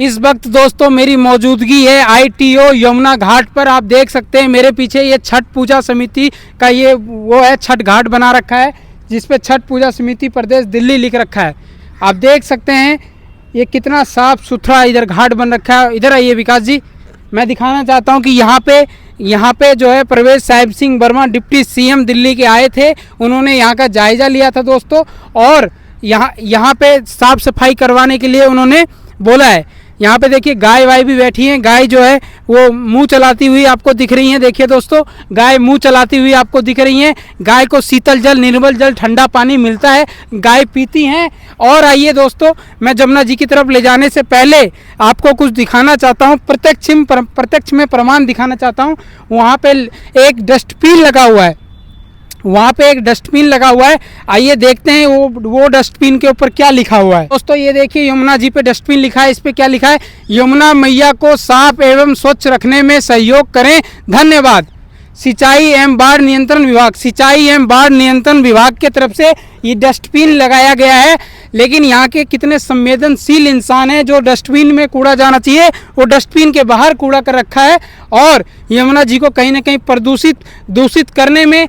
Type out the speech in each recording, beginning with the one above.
इस वक्त दोस्तों मेरी मौजूदगी है ITO यमुना घाट पर। आप देख सकते हैं मेरे पीछे ये छठ पूजा समिति का ये वो है, छठ घाट बना रखा है जिस पे छठ पूजा समिति प्रदेश दिल्ली लिख रखा है। आप देख सकते हैं ये कितना साफ सुथरा इधर घाट बन रखा है। इधर आइए विकास जी, मैं दिखाना चाहता हूँ कि यहाँ पे जो है प्रवेश साहिब सिंह वर्मा डिप्टी CM दिल्ली के आए थे। उन्होंने यहाँ का जायज़ा लिया था दोस्तों, और यहाँ पे साफ़ सफाई करवाने के लिए उन्होंने बोला है। यहाँ पे देखिए गाय वाय भी बैठी हैं। गाय जो है वो मुंह चलाती हुई आपको दिख रही हैं। देखिए दोस्तों, गाय मुंह चलाती हुई आपको दिख रही हैं। गाय को शीतल जल, निर्मल जल, ठंडा पानी मिलता है, गाय पीती हैं। और आइए दोस्तों, मैं जमुना जी की तरफ ले जाने से पहले आपको कुछ दिखाना चाहता हूँ, प्रत्यक्ष में प्रमाण दिखाना चाहता हूँ। वहाँ पे एक डस्टबिन लगा हुआ है, वहाँ पे एक डस्टबिन लगा हुआ है। आइए देखते हैं वो डस्टबिन के ऊपर क्या लिखा हुआ है। दोस्तों ये देखिए यमुना जी पे डस्टबिन लिखा है। इस पे क्या लिखा है? यमुना मैया को साफ एवं स्वच्छ रखने में सहयोग करें, धन्यवाद। सिंचाई एवं बाढ़ नियंत्रण विभाग, सिंचाई एवं बाढ़ नियंत्रण विभाग की तरफ से ये डस्टबिन लगाया गया है। लेकिन यहाँ के कितने संवेदनशील इंसान हैं, जो डस्टबिन में कूड़ा जाना चाहिए वो डस्टबिन के बाहर कूड़ा कर रखा है, और यमुना जी को कहीं ना कहीं दूषित करने में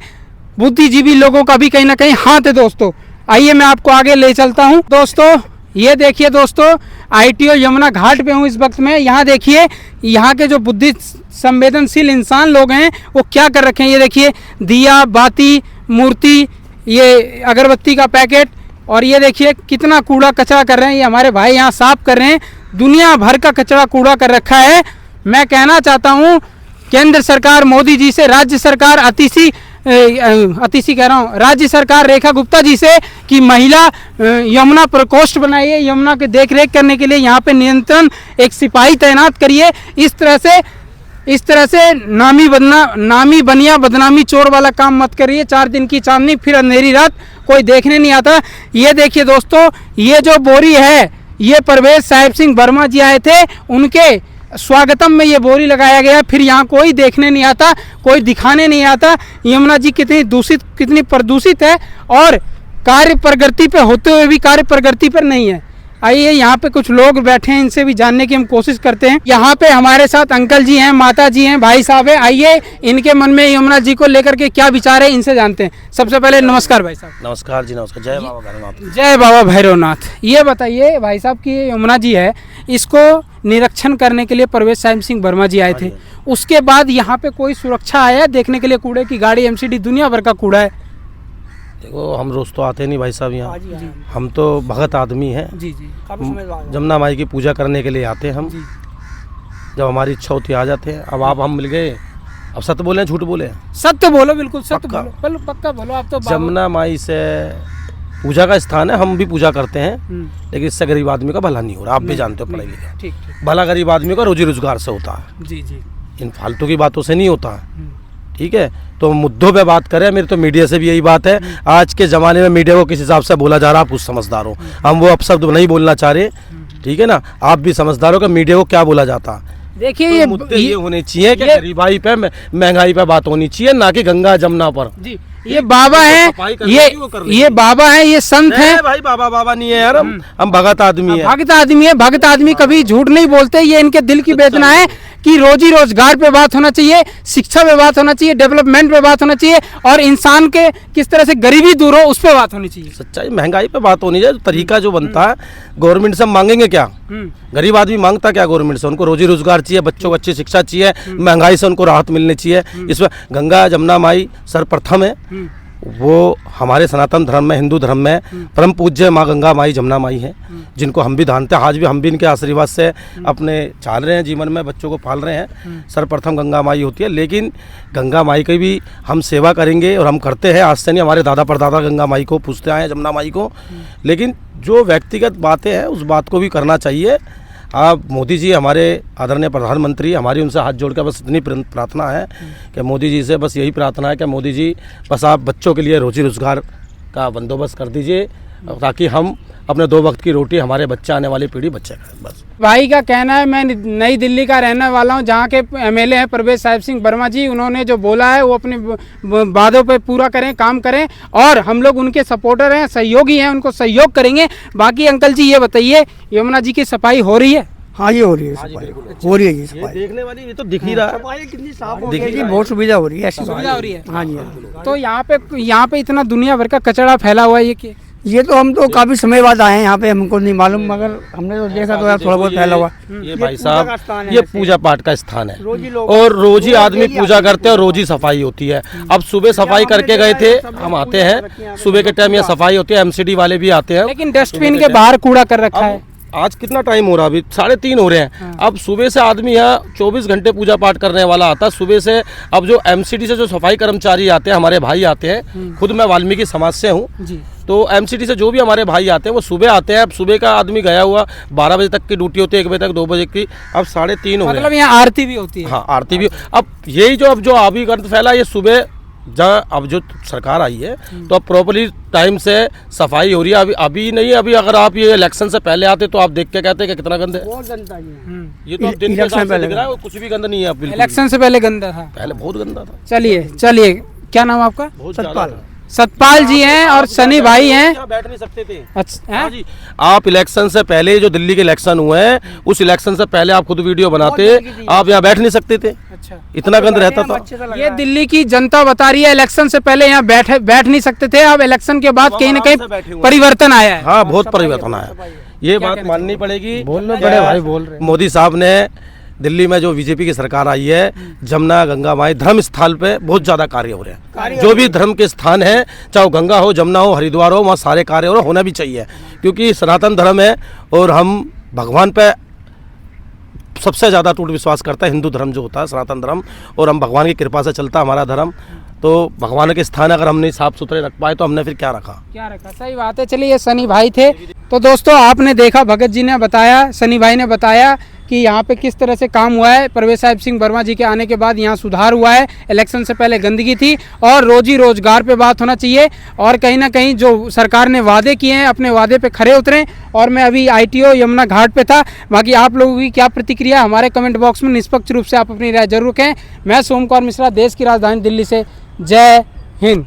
बुद्धिजीवी लोगों का भी कहीं ना कहीं हाथ है। दोस्तों आइए मैं आपको आगे ले चलता हूं। दोस्तों ये देखिए दोस्तों, ITO यमुना घाट पे हूं इस वक्त में। यहाँ देखिए यहाँ के जो बुद्धि संवेदनशील इंसान लोग हैं वो क्या कर रखे हैं। ये देखिए दिया बाती मूर्ति, ये अगरबत्ती का पैकेट, और ये देखिए कितना कूड़ा कचरा कर रहे हैं। ये हमारे भाई यहाँ साफ कर रहे हैं। दुनिया भर का कचरा कूड़ा कर रखा है। मैं कहना चाहता हूँ केंद्र सरकार मोदी जी से, राज्य सरकार राज्य सरकार रेखा गुप्ता जी से कि महिला यमुना प्रकोष्ठ बनाइए, यमुना के देख रेख करने के लिए यहाँ पे नियंत्रण एक सिपाही तैनात करिए। इस तरह से नामी बनिया बदनामी चोर वाला काम मत करिए। 4 दिन की चांदनी फिर अंधेरी रात, कोई देखने नहीं आता। ये देखिए दोस्तों, ये जो बोरी है ये प्रवेश साहिब सिंह वर्मा जी आए थे, उनके स्वागतम में ये बोरी लगाया गया। फिर यहाँ कोई देखने नहीं आता, कोई दिखाने नहीं आता यमुना जी कितनी प्रदूषित है, और कार्य प्रगति पे होते हुए भी कार्य प्रगति पर नहीं है। आइए यहाँ पे कुछ लोग बैठे हैं, इनसे भी जानने की हम कोशिश करते हैं। यहाँ पे हमारे साथ अंकल जी हैं, माता जी हैं, भाई साहब हैं। आइए इनके मन में यमुना जी को लेकर के क्या विचार है इनसे जानते हैं। सबसे पहले नमस्कार भाई साहब। नमस्कार जी, नमस्कार। जय बाबा भैरवनाथ। जय बाबा भैरवनाथ। ये बताइए भाई साहब कि यमुना जी है, इसको निरीक्षण करने के लिए प्रवेश साहिब सिंह वर्मा जी आए थे। उसके बाद यहाँ पे कोई सुरक्षा आया देखने के लिए? कूड़े की गाड़ी, MCD, दुनिया भर का कूड़ा है। देखो हम रोज तो आते नहीं भाई साहब यहाँ, हम तो भगत आदमी हैं। जी जी, जमुना माई की पूजा करने के लिए आते हैं हम। जब हमारी इच्छा होती आ जाते हैं। अब हम मिल गए, अब सत्य बोले झूठ बोले? सत्य बोलो, बिल्कुल सत्य बोलो, पक्का बोलो। आप तो जमुना माई से पूजा का स्थान है, हम भी पूजा करते हैं, लेकिन इससे गरीब आदमी का भला नहीं हो रहा। आप भी जानते हो, पढ़े लिखे भला गरीब आदमी का रोजी रोजगार से होता है। जी जी, इन फालतू की बातों से नहीं होता। ठीक है, तो मुद्दों पे बात करें। मेरी तो मीडिया से भी यही बात है, आज के ज़माने में मीडिया को किस हिसाब से बोला जा रहा है, आप कुछ समझदार हो। हम वो अपशब्द नहीं बोलना चाह रहे, ठीक है ना। आप भी समझदार हो कि मीडिया को क्या बोला जाता है। देखिए तो ये मुद्दे ये होने चाहिए कि गरीबाई पे, महंगाई पे बात होनी चाहिए, ना कि गंगा जमुना पर। जी, ये बाबा हैं, ये बाबा हैं, ये संत हैं भाई। बाबा नहीं है यार, हम भगत आदमी है। भगत आदमी कभी झूठ नहीं बोलते। ये इनके दिल की वेदना है कि रोजी रोजगार पे बात होना चाहिए, शिक्षा पे बात होना चाहिए, डेवलपमेंट पे बात होना चाहिए, और इंसान के किस तरह से गरीबी दूर हो उस पे बात होनी चाहिए। सच्चाई, महंगाई पे बात होनी चाहिए। तरीका जो बनता है, गवर्नमेंट से हम मांगेंगे क्या? गरीब आदमी मांगता क्या गवर्नमेंट से? उनको रोजी रोजगार चाहिए, बच्चों को अच्छी शिक्षा चाहिए, महंगाई से उनको राहत मिलनी चाहिए। इसमें गंगा जमुना माई सर्वप्रथम है। वो हमारे सनातन धर्म में, हिंदू धर्म में परम पूज्य माँ गंगा माई जमुना माई है, जिनको हम भी जानते हैं। आज भी हम भी इनके आशीर्वाद से अपने चाल रहे हैं, जीवन में बच्चों को पाल रहे हैं। सर्वप्रथम गंगा माई होती है, लेकिन गंगा माई की भी हम सेवा करेंगे, और हम करते हैं। आज से नहीं, हमारे दादा परदादा गंगा माई को पूछते आए हैं, जमुना माई को। लेकिन जो व्यक्तिगत बातें हैं उस बात को भी करना चाहिए। आप मोदी जी हमारे आदरणीय प्रधानमंत्री, हमारी उनसे हाथ जोड़ कर बस इतनी प्रार्थना है कि मोदी जी से बस यही प्रार्थना है कि मोदी जी बस आप बच्चों के लिए रोजी रोजगार का बंदोबस्त कर दीजिए, ताकि हम अपने 2 वक्त की रोटी, हमारे बच्चे, आने वाली पीढ़ी बच्चे खाएं। बस भाई का कहना है, मैं नई दिल्ली का रहने वाला हूं, जहां के MLA हैं प्रवेश साहिब सिंह वर्मा जी। उन्होंने जो बोला है वो अपने वादों पे पूरा करें, काम करें, और हम लोग उनके सपोर्टर हैं, सहयोगी हैं, उनको सहयोग करेंगे। बाकी अंकल जी ये बताइए, यमुना जी की सफाई हो रही है? हाँ ये हो रही है सफाई, हो रही है ये ये सफाई। देखने वाली ये तो दिख ही रहा है। सफाई कितनी साफ दिख हो गई ही कि रहा बहुत सुविधा हो रही है, ऐसी सुविधा हो रही है। हाँ जी हाँ। तो यहाँ पे इतना दुनिया भर का कचरा फैला हुआ है ये कि ये तो हम तो काफी समय बाद आए हैं यहाँ पे, हमको नहीं मालूम, मगर हमने तो देखा तो यार थोड़ा बहुत फैला हुआ। ये भाई पूजा का स्थान साहब है ये ऐसे। पूजा पाठ का स्थान है रोज ही लोग और रोज ही आदमी पूजा करते हैं और रोज ही सफाई होती है। अब सुबह सफाई करके गए थे, हम आते हैं सुबह के टाइम, यहाँ सफाई होती है, एमसीडी वाले भी आते हैं। लेकिन डस्टबिन के बाहर कूड़ा कर रखा है। अब आज कितना टाइम हो रहा है? अभी 3:30 हो रहे हैं। अब सुबह से आदमी यहाँ 24 घंटे पूजा पाठ करने वाला आता है सुबह से। अब जो एमसीडी से जो सफाई कर्मचारी आते हैं, हमारे भाई आते हैं, खुद मैं वाल्मीकि समाज से हूँ, जी तो एमसीडी से जो भी हमारे भाई आते हैं वो सुबह आते हैं। अब सुबह का आदमी गया हुआ 12 बजे तक की ड्यूटी होती है, 1 बजे तक, 2 बजे की, अब 3:30 हो रहे मतलब हैं। यहाँ आरती भी होती है। हाँ आरती भी। अब यही जो अभी गंद फैला ये सुबह जहाँ अब जो सरकार आई है तो अब प्रॉपर्ली टाइम से सफाई हो रही है। अभी नहीं, अभी अगर आप ये इलेक्शन से पहले आते तो आप देख के कहते कि कितना गंद है। बहुत जनता है। ये तो अब दिन के हिसाब से दिख रहा है, कुछ भी गंदा नहीं है अब बिल्कुल। इलेक्शन से पहले गंदा था। पहले बहुत गंदा था, चलिए क्या नाम आपका? बहुत सतपाल। ज़्यादा। सतपाल जी हैं और सनी भाई हैं। यहाँ बैठ नहीं सकते थे। अच्छा हाँ हैं? जी, आप इलेक्शन से पहले जो दिल्ली के इलेक्शन हुए हैं उस इलेक्शन से पहले आप खुद वीडियो बनाते, आप यहाँ बैठ नहीं सकते थे, अच्छा इतना गंद रहता था। ये दिल्ली की जनता बता रही है, इलेक्शन से पहले यहाँ बैठ नहीं सकते थे, अब इलेक्शन के बाद कहीं ना आराम से बैठे कहीं हुए हैं। परिवर्तन आया है। हाँ बहुत परिवर्तन आया, ये बात माननी पड़ेगी। बोल लो बड़े भाई, बोल रहे हैं। मोदी साहब ने दिल्ली में जो बीजेपी की सरकार आई है, जमुना गंगा माई धर्म स्थल पे बहुत ज्यादा कार्य हो रहे हैं। जो भी धर्म के स्थान है, चाहे वो गंगा हो, जमुना हो, हरिद्वार हो, वहाँ सारे कार्य हो रहे, होना भी चाहिए, क्योंकि सनातन धर्म है और हम भगवान पे सबसे ज़्यादा टूट विश्वास करता है। हिंदू धर्म जो होता है सनातन धर्म, और हम भगवान की कृपा से चलता हमारा धर्म। तो भगवान के स्थान अगर हम नहीं साफ सुथरे रख पाए तो हमने फिर क्या रखा? सही बात है। चलिए ये सनी भाई थे। तो दोस्तों आपने देखा, भगत जी ने बताया, सनी भाई ने बताया कि यहाँ पे किस तरह से काम हुआ है। परवेज साहिब सिंह वर्मा जी के आने के बाद यहाँ सुधार हुआ है। इलेक्शन से पहले गंदगी थी और रोजी रोजगार पे बात होना चाहिए, और कहीं ना कहीं जो सरकार ने वादे किए हैं अपने वादे पे खरे उतरें। और मैं अभी ITO यमुना घाट पे था। बाकी आप लोगों की क्या प्रतिक्रिया, हमारे कमेंट बॉक्स में निष्पक्ष रूप से आप अपनी राय जरूर रखें। मैं सोम कुमार मिश्रा, देश की राजधानी दिल्ली से। जय हिंद।